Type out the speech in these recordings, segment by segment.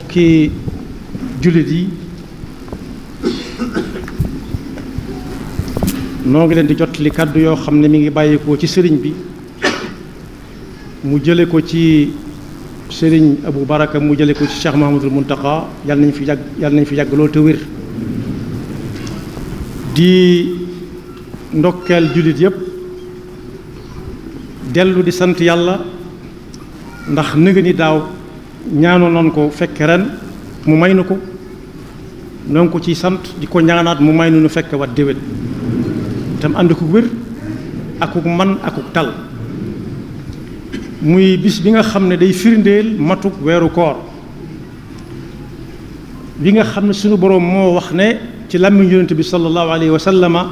bokki jullit yi noo ngi leen di jot li kàddu yoo xam ne mi ngi bàyyikoo ci sëriñ bi mu jële ko ci sëriñ Abu Baraka mu jële ko ci Cheikh Mahamadul Muntaqa yàlla nañ fi yàgg loolu te wér di ndokkeel jullit yépp dellu di sant yàlla ndax nëga ni daaw ñaanoon noonu ko fekke ren mu may nu ko noonu ko ci sant di ko ñaanaat mu may nu nu fekke wat déwén tam ànd ko wér akuk man akuk tal muy bis bi nga xam ne day firndeel matuk weeru koor bi nga xam ne suñu boroom moo wax ne ci làmmiñ yonent bi sallallahu alayhi wa sallama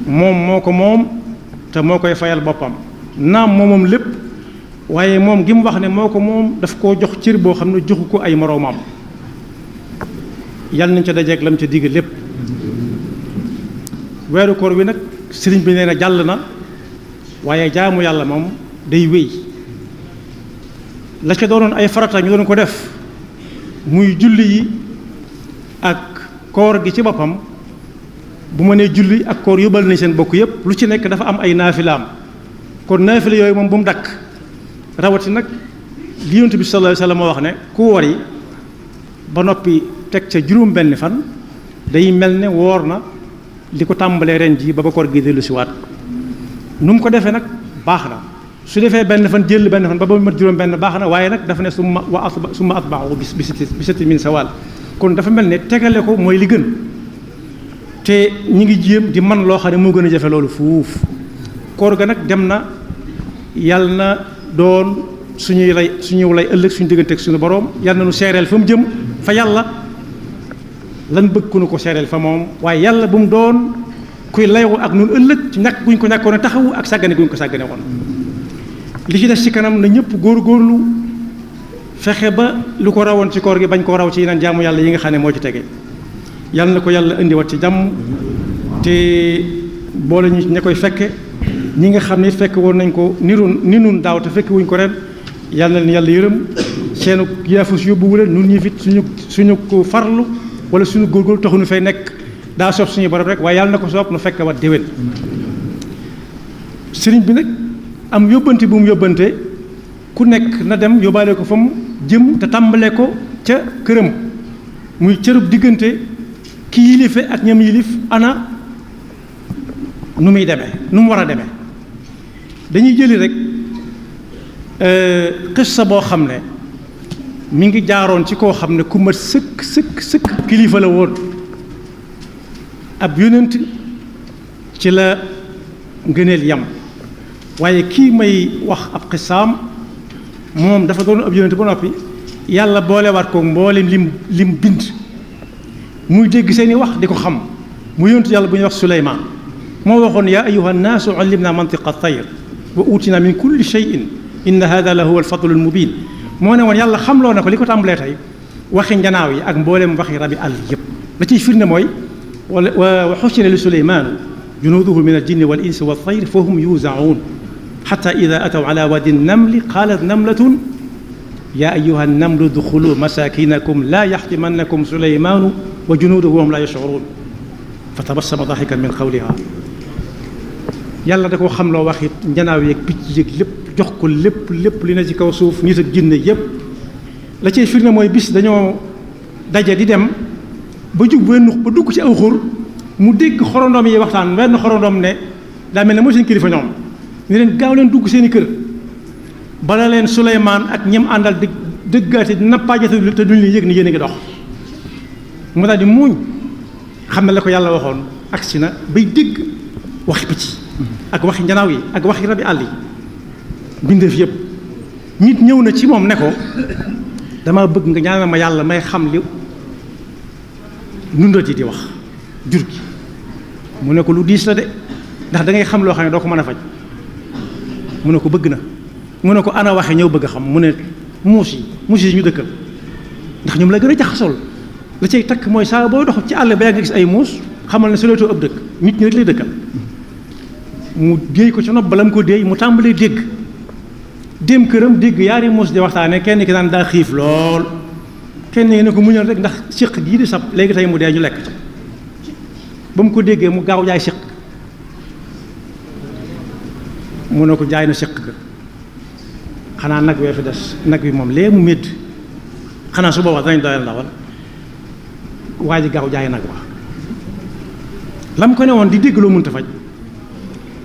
moom moo ko moom te moo koy fayal boppam naam moomam lépp waaye moom gi mu wax ne moo ko moom daf koo jox cër boo xam ne joxu ko ay moroomam yàlla nañ ca dajeeg lam ca digg lépp weeru koor wi nag sëriñ bi nee na jàll na waaye jaamu yàlla moom day wéy la ca doonoon ay farata ñu doon ko def muy julli yi ak koor gi ci boppam bu ma nee julli ak koor yóbbal nañ seen bokk yépp lu ci nekk dafa am ay naafilaam kon naafila yooyu moom bu mu dakk rawati nag li Yonent bi sallallahu alayhi wa sallam moo wax ne ku woor yi ba noppi teg ca juróom benn fan day mel ne woor na li ko tàmbalee ren ji ba koor gi dellu si waat nu mu ko defee nag baax na su defee benn fan jël benn fan ba mat juróom benn baax na waaye nag dafa ne summa atba'u bi sittatin min sawaal kon dafa mel ne tegale ko mooy li gën te ñi ngi jéem di man loo xam ne moo gën a jafe loolu fuuf koor ga nag dem na yàlla na doon suñuy lay ëllëg suñu diggante ak suñu boroom yàlla na nu seereel fa mu jëm fa yàlla lan bëgg ku nu ko seereel fa moom waaye yàlla bu mu doon kuy layoo ak nun ëllëg ci ñàkk guñ ko ñàkkoon a taxawu ak sàggane guñ ko sàggane woon li ci des ci kanam na ñëpp góorgóorlu fexe ba lu ko rawoon ci koor gi bañ koo raw ci yeneen jaamu yàlla yi nga xam ne moo ci tege yàlla na ko yàlla indiwaat ci jàmm te boole ñu ña koy fekke ñi nga xam ne fekk woon nañ ko ni nun daaw te fekk wuñ ko ren yàlla na leen yàlla yërëm seenu yaafus yóbbuwu leen nun ñi fit suñu ko farlu wala suñu góorgóorlu taxu nu fay nekk daa soob suñu borom rek waaye yàlla na ko soob nu fekk wat déwén sëriñ bi nag am yóbbante bu mu yóbbante ku nekk na dem yóbbaale ko fa mu jëm te tàmbale ko ca këram muy cërub diggante ki yilife ak ñam yilif ana nu muy demee nu mu war a demee dañuy jëli rek xissa boo xam ne mi ngi jaaroon ci koo xam ne ku mat sëkk kilifa la woon ab yonent ci la ngëneel yam waaye kii may wax ab xissaam moom dafa doon ab yonent ba noppi yàlla boolewaat ko mboolem lim bind muy dégg seeni wax di ko xam mu yonent yàlla bu ñuy wax Suleymaan moo waxoon yaa ayyuha nnaasu allimna mantiqa tayr wa utina min kulli shay'in inna hada la huwa alfadlu almubin moo ne woon yàlla xamloo na ko li ko tàmbalee tey waxi njanaaw yi ak mboolem waxi rabi àll yëpp la ciy firnde mooy wa xushira li suleymaanu junuuduhu min aljinni wal insi wa tayr fa hum yuuzaun xata ida ataw ala wadi namli qaalat namlatun yaa ayyuha namlu duxulu masakinakum laa yaxtimannakum suleymaanu wa junuuduhu wa hum laa yashcuruun fa tabassama daaxikan min qawliha yàlla da koo xamloo wax it njanaaw yeeg picc yeeg lépp jox ko lépp li na ci kaw suuf nit ak jinne yépp la cay firnde mooy bis dañoo daje di dem ba jub wenn ba dugg ci aw xur mu dégg xorondoom yi waxtaan wenn xorondoom ne daa mel ne mooy seen kilifa ñoom ne leen gaaw leen dugg seeni kër bala leen Suleymaan ak ñem àndal di dëggaate nappaajate te duñ leen yëg ni yéen a ngi dox mu daal di muuñ xam ne la ko yàlla waxoon agsi na bay dégg waxi picc ak waxi njanaaw yi ak waxi rabi àll yi bindeef yëpp nit ñëw na ci moom ne ko dama bëgg nga ñaanal ma yàlla may xam li nundat yi di wax jur gi mu ne ko lu diis la de ndax da ngay xam loo xam ne doo ko mën a faj mu ne ko bëgg na mu ne ko ana waxe ñëw bëgg a xam mu ne muus yi ñu dëkkal ndax ñoom la gën a jaxasool la cay takk mooy saa booy dox ci àll ba yaa nga gis ay muus xamal ne soleetoo ab dëkk nit ñi rek lay dëkkal mu déey ko ci nopp bala mu ko déey mu tàmbalee dégg dem këram dégg yaari muus di waxtaane kenn ki naan daa xiif lool kenn ne ko muñal rek ndax siq gii di sab léegi tey mu dee ñu lekk ci ba mu ko déggee mu gaaw jaay siq mu ne ko jaay na siq ga xanaa nag wee fi des nag wi moom lee mu métti xanaa su boobaa danañ doyal ndawal waa ji gaaw jaay nag wa lam ko ne woon di dégg loo mënta faj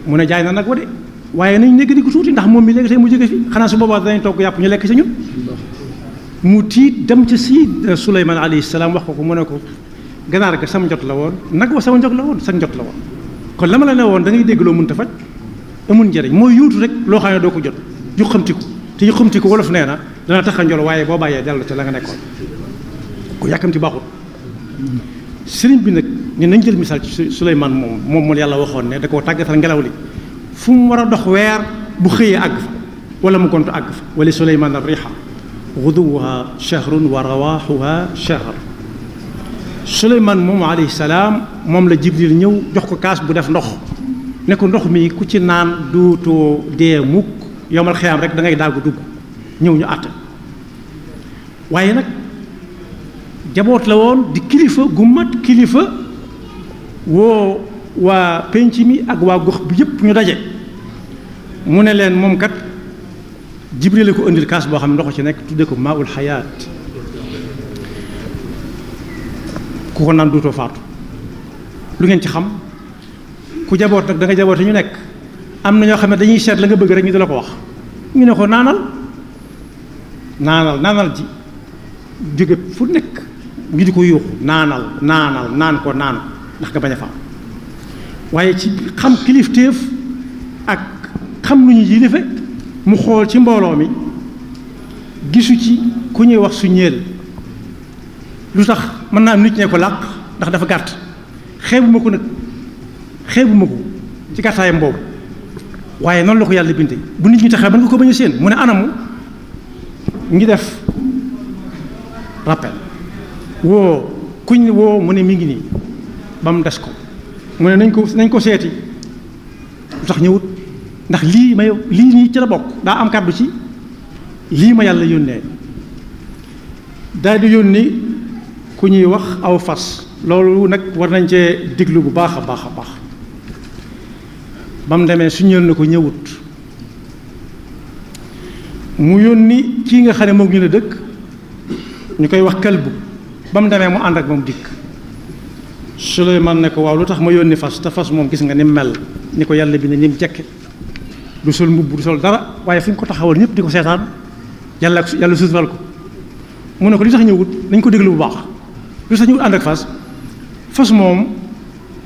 mu ne jaay na nag wa de waaye nañ nekk di ko tuuti ndax moom mi léegi tey mu jóge fi xanaa su boobaa danañ togg yàpp ñu lekk ci ñun mu tiit dem ca si Suleymaan alayhi salaam wax ko mu ne ko ganaar ga sama njot la woon nag wa sama njot la woon sa njot la woon kon la ma la ne woon da ngay dégg loo mënta faj amul njëriñ mooy yuutu rek loo xam ne doo ko jot yu xamtiku te yu xamtiku wolof nee na dana tax a njol waaye boo bàyyee dellu ca la nga nekkoon ku yàkkamti baaxut sëriñ bi nag ni nañ jël misaal ci Suleymaan moom yàlla waxoon ne da koo tàggatal ngelaw li fu mu war a dox weer bu xëyee àgg fa wala mu gontu àgg fa wala Suleymaan ar-riiha guduwuha shahrun wa rawaaxuha shahr Suleymaan moom alayhi salaam moom la Jibril ñëw jox ko kaas bu def ndox ne ko ndox mi ku ci naan duutoo dee mukk yomal xiyaam rek da ngay daagu dugg ñëw ñu àtte waaye nag jaboot la woon di kilifa gu mat kilifa woo waa penc mi ak waa gox bi yëpp ñu daje mu ne leen moom kat Jibril la ko indil kaas boo xam ne ndox ci nekk tudde ko maaul xayaat ku ko naan duutoo faatu lu ngeen ci xam ku jaboot nag da nga jaboote ñu nekk am na ñoo xam ne dañuy seet la nga bëgg rek ñu di la ko wax ñu ne ko naanal ji jóge fu nekk ñu di ko yuuxu naan ko naan ndax nga bañ a faam waaye ci xam kilifteef ak xam lu ñu yilife mu xool ci mbooloo mi gisu ci ku ñuy wax su ñeel lu tax mën naa am nit ñee ko làq ndax dafa gàtt xeebuma ko ci gàttaayam boobu waaye noonu la ko yàlla bindee bu nit ñi taxee ba nga ko bañ a séen mu ne anamu ngi def rappel kuñ woo mu ne mi ngi nii ba mu des ko mu ne nañ ko seeti lu tax ñëwut ndax lii nii ci la bokk daa am kàddu ci lii ma yàlla yónnee daal di yónni ku ñuy wax aw fas loolu nag war nañ cee déglu bu baax a baax a baax ba mu demee su ñëw na ko ñëwut mu yónni kii nga xam ne moom ñu la dëkk ñu koy wax kalbu ba mu demee mu ànd ak moom dikk Suleymaan ne ko waaw lu tax ma yónni fas te fas moom gis nga ni mel ni ko yàlla bi ne ni mu jekke du sol mbubb du sol dara waaye fu ñu ko taxawal ñëpp di ko seetaan yàlla sutural ko mu ne ko li tax ñëwut nañ ko déglu bu baax lu tax ñëwut ànd ak fas moom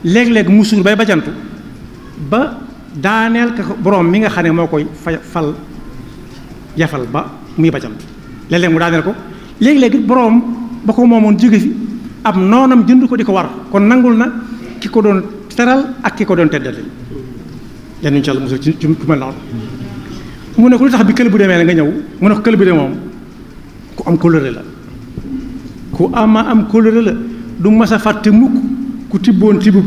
léeg-léeg mu suur bay bajantu ba daaneel ka borom mi nga xam ne moo koy fal yafal ba muy bajantu léeg-léeg mu daaneel ko léeg-léeg borom ba ko moomoon jóge fi ab noonam jënd ko di ko war kon nangul na ki ko doon teral ak ki ko doon teddale yan incha allah mosul ci mel noonu mu ne ko lu tax bi kël bu demee la nga ñëw mu ne ko kël bi de moom ku am kóllëre la ku am kóllëre la du mas a fàtte mukk ku tibboon tibbub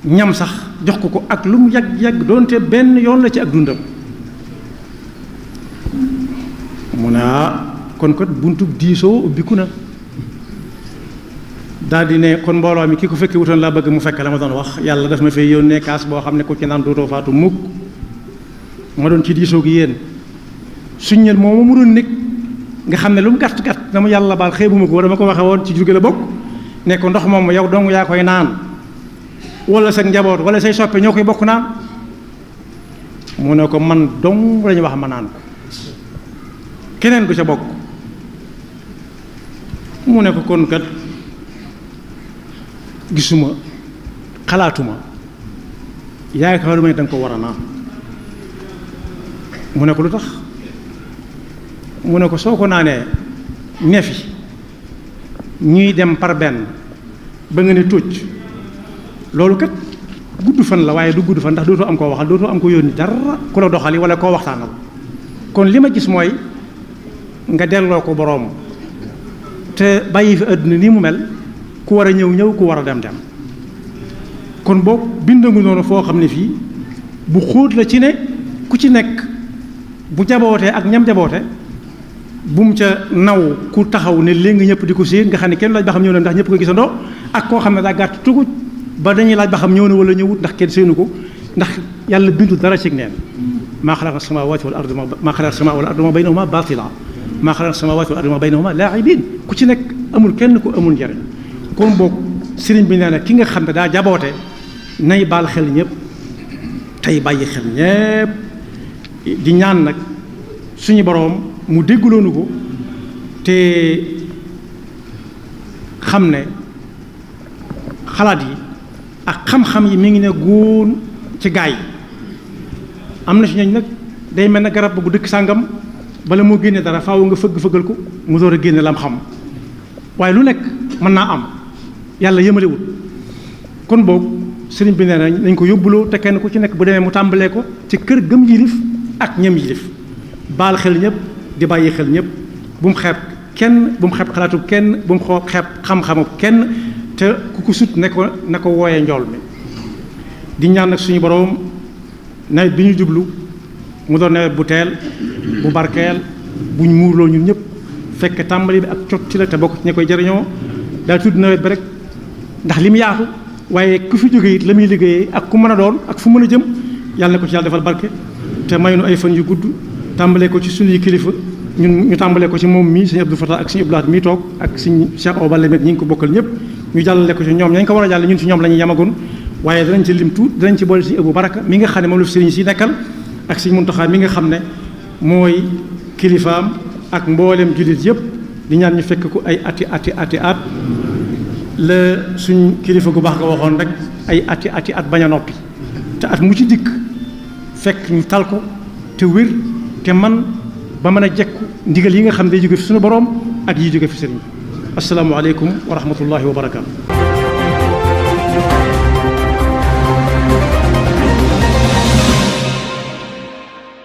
ñam sax jox ko ak lu mu yàgg doonte benn yoon la ci ak dundam mu ne kon kat buntu diisoo ubbiku na daal di ne kon mbooloo mi ki ko fekkee wutoon laa bëgg mu fekk la ma doon wax yàlla daf ma fay yónnee kaas boo xam ne ku ci naan dootoo faatu mukk ma doon ci diisoo gi yéen suñ ñel moom mu doon nekk nga xam ne lu mu gàtt gàtt dama yàlla baal xeebuma ko dama ko waxe woon ci jóge la bokk ne ko ndox moom yow dong yaa koy naan wala sa njaboot wala say soppe ñoo koy bokk naan mu ne ko man dong lañu wax ma naan ko keneen du ca bokk mu ne ko kon kat gisuma xalaatuma yaakaaruma ne danga ko war a naan mu ne ko lu tax mu ne ko soo ko naanee neefi ñuy dem par benn ba nga ne tócc loolu kat gudd fan la waaye du gudd fan ndax dootoo am koo waxal dootoo am ko yónni dara ku la doxali wala koo waxtaanal kon li ma gis mooy nga delloo ko boroom te bàyyi fi àdduna ni mu mel ku war a ñëw ku war a dem kon boobu bindangu noonu foo xam ne fii bu xóot la ci ne ku ci nekk bu jabootee ak ñam jaboote bu mu ca naw ku taxaw ne léegi ñëpp di ko séen nga xam ne kenn laaj ba xam ñëw na ndax ñëpp ko gisandoo ak koo xam ne daa gàtt tugut ba dañuy laaj ba xam ñëw na wala ñëwut ndax kenn séenu ko ndax yàlla bindu dara ci neen maa xalaqa samaawaati wal arda maa xalaqa samaawaati wal arda ma baynahuma baatila maa xalaqa samaawaati wal arda ma baynahuma laa'ibiin ku ci nekk amul kenn ku amul njariñ kon boog sëriñ bi nee na ki nga xam ne daa jaboote nay baal xel ñëpp tey bàyyi xel ñëpp di ñaan nag suñu boroom mu déggloonu ko te xam ne xalaat yi ak xam-xam yi mi ngi ne góon ci gaay yi am na si ñooñ nag day mel ne garab bu dëkk sàngam bala moo génne dara faaw nga fëgg-fëggal ko mu door a génne lam xam waaye lu nekk mën naa am yàlla yëmalewul kon boog sëriñ bi nee na nañ ko yóbbuloo te kenn ku ci nekk bu demee mu tàmbalee ko ci kër gëm yilif ak ñam yilif baal xel ñëpp di bàyyi xel ñëpp bu mu xeeb kenn bu mu xeeb xalaatu kenn bu mu xeeb xam-xamu kenn te ku ko sut ne ko na ko wooyee njool mi di ñaan nag suñu boroom nawet bi ñu jublu mu doon nawet bu teel bu barkeel buñ muurloo ñun ñëpp fekk tàmbali bi ak cot ci la te bokk ci ña koy jëriñoo daal tudd nawet bi rek ndax li mu yaatu waaye ku fi jógee it la muy liggéeyee ak ku mën a doon ak fu mën a jëm yàlla na ko ci yàlla defal barke te may nu ay fan yu gudd tàmbalee ko ci suñuy kilifa ñun ñu tàmbalee ko ci moom mii sëñ Abdou Fatah ak sëñ Abdou Lahad mii toog ak sëñ Cheikh Awa Balla ñi ngi ko bokkal ñëpp ñu jàllale ko ci ñoom ñañ ko war a jàll ñun ci ñoom la ñuy yamagoon waaye danañ ci lim tuut danañ ci boole sëñ Abou Baraka mi nga xam ne moom la fi sëriñ si nekkal ak sëñ Muntaxa mi nga xam ne mooy kilifaam ak mboolem jullit yëpp di ñaan ñu fekk ko ay ati at la suñ kilifa gu baax nga waxoon rek ay ati at bañ a noppi te at mu ci dikk fekk ñu tal ko te wér te man ba mën a jekku ndigal yi nga xam ne day jóge fi suñu borom ak yi jóge fi sëriñ assalaamu aleykum wa rahmatullahi wa barakaatu